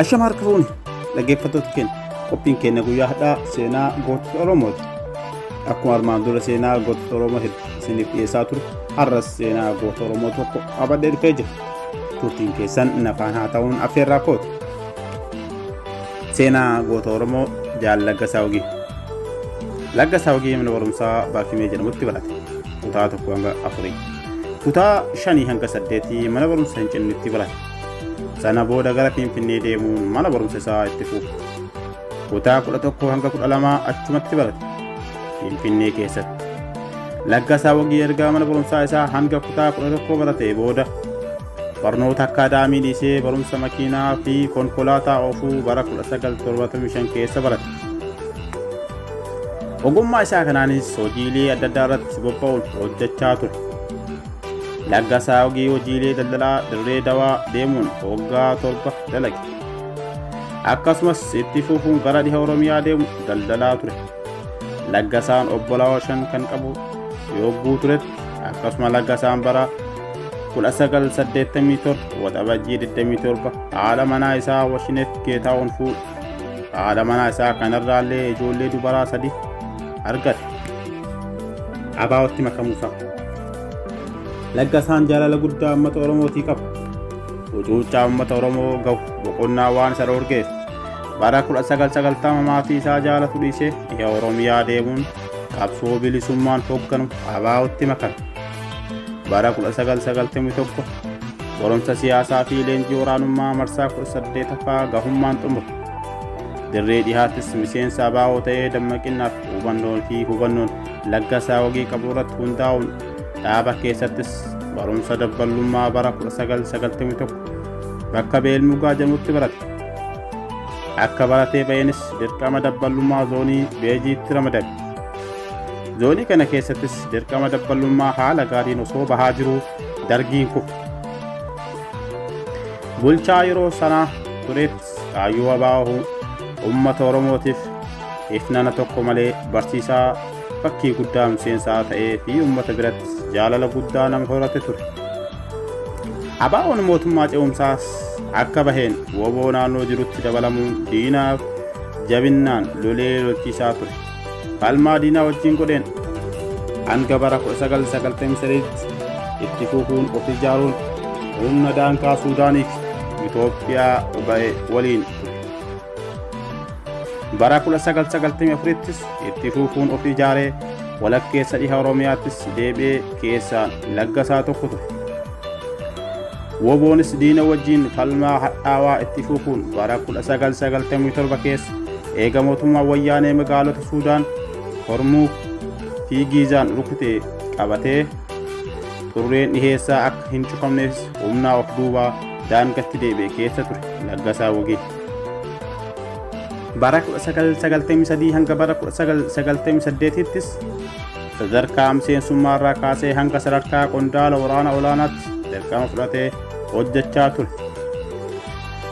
Ashama harka dhaggeeffattoota keenya qophiin keenya guyyaa hadhaa seenaa gootota Oromooti. Akkuma armaan dura seenaa gootota Oromoo isiniif dhiyeessaa ture har'as seenaa goota Oromoo tokko qabadhee dhufee jira. Turtiin keessan nafaan haa ta'uun affeerraa kooti. Seenaa goota Oromoo Jaal Laggasaa Wagii. Laggasaa Wagii mana barumsaa Baakimee jedhamutti barate. Kutaa 1 hanga 4. Kutaa 5 hanga 8 mana barumsaa Hincinnitti barate. Sana booda gara Finfinnee deemuun mana barumsa isaa itti fufe. Kutaa 11 hanga 12 achumatti barate. Finfinnee keessatti. Laggasaa Wagii erga mana barumsaa isaa hanga kutaa 11 baratee booda barnoota akkaadaamii dhiisee barumsa makiinaa fi konkolaataa oofuu bara 1975 keessa barate. Ogummaa isaa kanaanis hojiilee adda addaa irratti bobba'uun hojjechaa ture. Laggasaa Wagii hojiilee daldalaa Dirree Dawaa deemuun waggaa 7 dalage. Akkasumas itti fufuun gara dhiha Oromiyaa deemu daldalaa ture. Laggasaan obbolaa 5 kan qabu yogguu turetti akkasuma Laggasaan bara 1987 waxabajjii 27 haadha manaa isaa Washinet Geetaawun fuudhe. Haadha manaa isaa kanarraallee ijoollee dubaraa 3 argate. Abaawatti makamuusaa. Laggasaan jaalala guddaa uummata Oromootii qaba. Wucuuccaa uummata Oromoo gahu boqonnaa waan isa dhorgeef bara 1990 maatii isaa jaalatu dhiisee dhiha Oromiyaa deemuun qabsoo bilisummaan hoogganu abaawatti makame. Bara 1991 barumsa siyaasaa fi leenjii waraanummaa marsaa 18ffaa gahummaan xumure. Dirree dhihaattis miseensa abaawoo ta'ee dammaqinnaaf hubannoon Laggasaa Wagii qabu irratti hundaa'uun dhaaba keessattis barumsa dabballummaa bara 1991 bakka Beelmugaa jedhamutti barate. Akka baratee ba'eenis dirqama dabballummaa zoonii Beejiitti ramadame. Zoonii kana keessattis dirqama dabballummaa haala gaariin osoo bahaa jiruu dargiin kufe. Bulchaa yeroo sanaa tureettis kaayyoo abaawoo uummata Oromootiif ifnana tokko malee barsiisaa fakkii guddaa miseensaa ta'ee fi uummata birattis jaalala guddaa nama horate ture. Abaawoon mootummaa ce'umsaas akka baheen woboo naannoo jirutti dabalamuun diinaaf jabinnaan lolee lolchiisaa ture. Falmaa diinaa wajjin godheen hanga bara 1993 itti fufuun of ijaaruun humna daangaa Suudaanii fi Itoophiyaa ba'e waliin ture. Bara 1994ttis itti fufuun of ijaaree walakkeessa dhiha Oromiyaattis deebi'ee keessaan Laggasaa tokko ture. Woboonis diina wajjin falmaa hadhaawaa itti fufuun bara 1997 keessa eega mootummaa wayyaanee magaalota Suudaan Hormuuk fi Giizaan rukutee qabatee turreen dhiheessaa akka hin cufamneef humnaa of duubaa daangatti deebi'e keessa ture Laggasaa Wagii. Bara 1993 hanga bara 1998ttis sadarkaa miseensummaarraa kaasee hanga sadarkaa qondaala waraana olaanaatti dirqama fudhatee hojjechaa ture.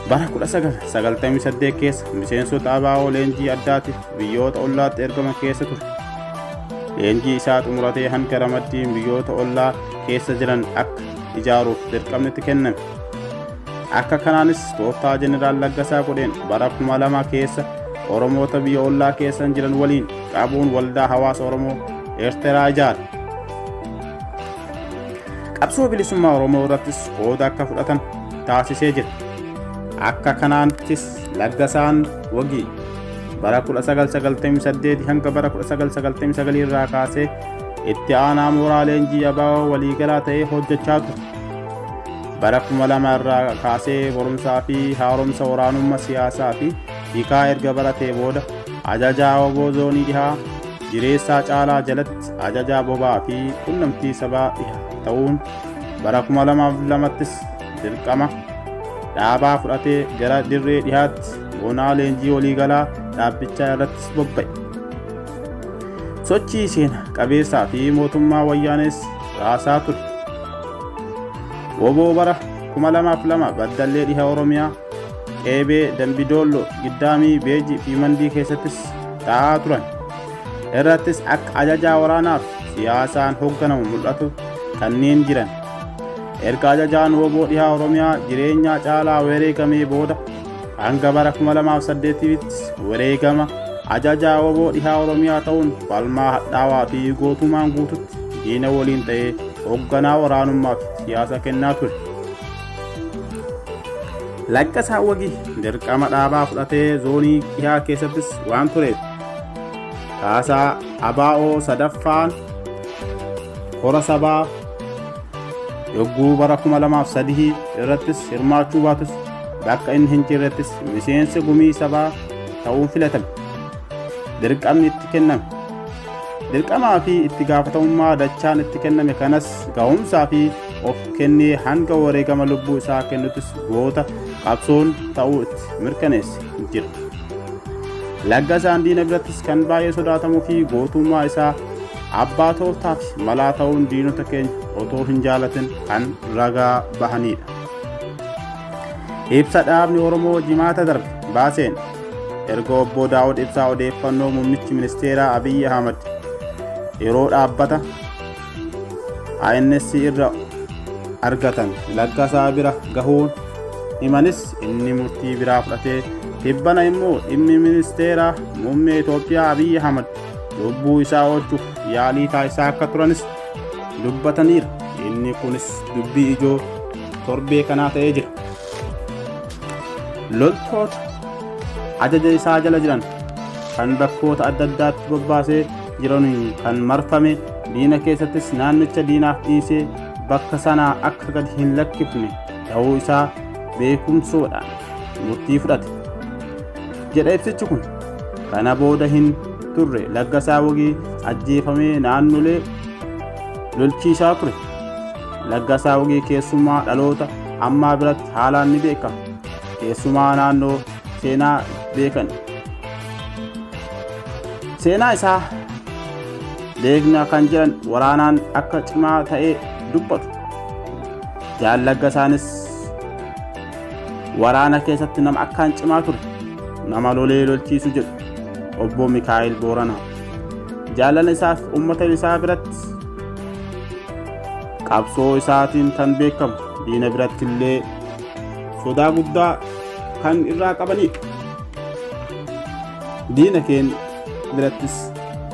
Bara 1998 keessa miseensota abaawoo leenjii addaatiif biyyoota ollaatti ergaman keessa ture. Leenjii isaa xumuratee hanga ramaddiin biyyoota ollaa keessa jiran akka ijaaruuf dirqamni itti kenname. Akka kanaanis tooftaa Jeneraal Laggasaa godheen bara 2000 keessa Oromoota biyya ollaa keessa jiran waliin qabuun waldaa hawaasa Oromoo Eertiraa ijaare. Qabsoo bilisummaa Oromoo irrattis qooda akka fudhatan taasisee jira. Akka kanaanittis Laggasaan Wagii bara 1998 hanga bara 1999 irraa kaasee itti aanaa mooraa leenjii abaawoo waliigalaa ta'ee hojjechaa ture. Bara 2000 irraa kaasee barumsaa fi haaromsa waraanummaa siyaasaa fi hiikaa erga baratee booda ajajaa woboo zoonii dhihaa Jireessaa Caalaa jalatti ajajaa bobaa fi qunnamtii sabaa dhihaa ta'uun bara 2002ttis dirqama dhaabaa fudhatee gara dirree dhihaatti bonaa leenjii waliigalaa dhaabbichaa irrattis bobba'e. Sochii seenaa qabeessaa fi mootummaa wayyaanees raasaa ture. Woboo bara 2002 baddallee dhiha Oromiyaa Qeebee, Dambidoollo, Giddaamii, Beejii fi Mandii keessattis taa'aa turan. Irrattis akka ajajaa waraanaaf siyaasaan hoogganamu mul'atu kanneen jiran. Erga ajajaan woboo dhiha Oromiyaa jireenyaa Caalaa wareegamee booda hanga bara 2008tti wareegama ajajaa waboo dhihaa Oromiyaa ta'uun falmaa hadhaawaa fi gootummaan guututti diina waliin ta'ee hoogganaa waraanummaa fi siyaasa kennaa ture. Laggasaa Wagii dirqama dhaabaa fudhatee zoonii dhihaa keessattis waan tureef kaasaa ABO sadaffaan hora sabaa yogguu bara 2003 irrattis hirmaachuu baatus bakka inni hin jirrettis miseensa gumii sabaa ta'uun filatame. Dirqamni itti kenname dirqamaa fi itti gaafatamummaa dachaan itti kenname kanas ga'umsaa fi of kennee hanga wareegama lubbuu isaa kennutis goota qabsoon ta'uu itti mirkaneesse jira. Laggasaan diina birattis kan baay'ee sodaatamuu fi gootummaa isaa abbaa tooftaa fi malaa ta'uun diinota keenya otoo hin jaalatin kan ragaa bahanidha. Ibsa dhaabni Oromoo jimaata darbe baaseen erga obbo Daawud Ibsaa odeeffannoo muummichi ministeeraa Abiyyi Ahmad yeroo dhaabbata ANC irra argatan Laggasaa bira gahuun himanis inni murtii biraa fudhatee tibbana immoo dhimmi ministeeraa muummee Itoophiyaa Abiyyi Ahmad lubbuu isaa oolchuuf yaalii taasisaa akka turanis dubbataniira. Inni kunis dubbii ijoo torbee kanaa ta'ee jira. Loltoota ajaja isaa jala jiran kan bakkoota adda addaatti bobbaasee jiran kan marfame diina keessattis naannicha diinaaf dhiisee bakka sanaa akka gadi hin lakkifne ta'uu isaa beekumsoodhaan murtii fudhate jedha ibsichi kun. Kana booda hin turre Laggasaa Wagii ajjeefamee naannolee lolchiisaa ture. Laggasaa Wagii keessumaa dhaloota ammaa biratti haalaan ni beekama. Keessumaa naannoo seenaa beekan seenaa isaa beekna kan jiran waraanaan akka cimaa ta'ee dubbatu. Laggasaanis waraana keessatti nama akkaan cimaa ture, nama lolee lolchiisu jedhu obbo Mikaa'el Booranaa. Jaalala isaaf uummata isaa biratti qabsoo isaatiin kan beekamu, diina biratti illee sodaa guddaa kan irraa qabanidha. Diina keenya birattis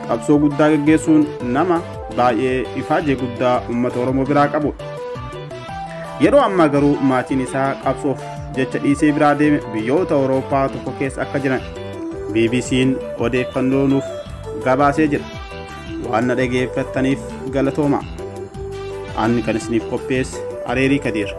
qabsoo guddaa gaggeessuun nama baay'ee ifaajee guddaa uummata Oromoo biraa qabudha. Yeroo ammaa garuu maatiin isaa qabsoof jecha dhiisee biraa deeme biyyoota Awurooppaa tokko keessa akka jiran BBC'n odeeffannoo nuuf gabaasee jira. Waan na dhageeffattaniif galatoomaa. Ani kan isiniif qopheesse Areerii Kadiir.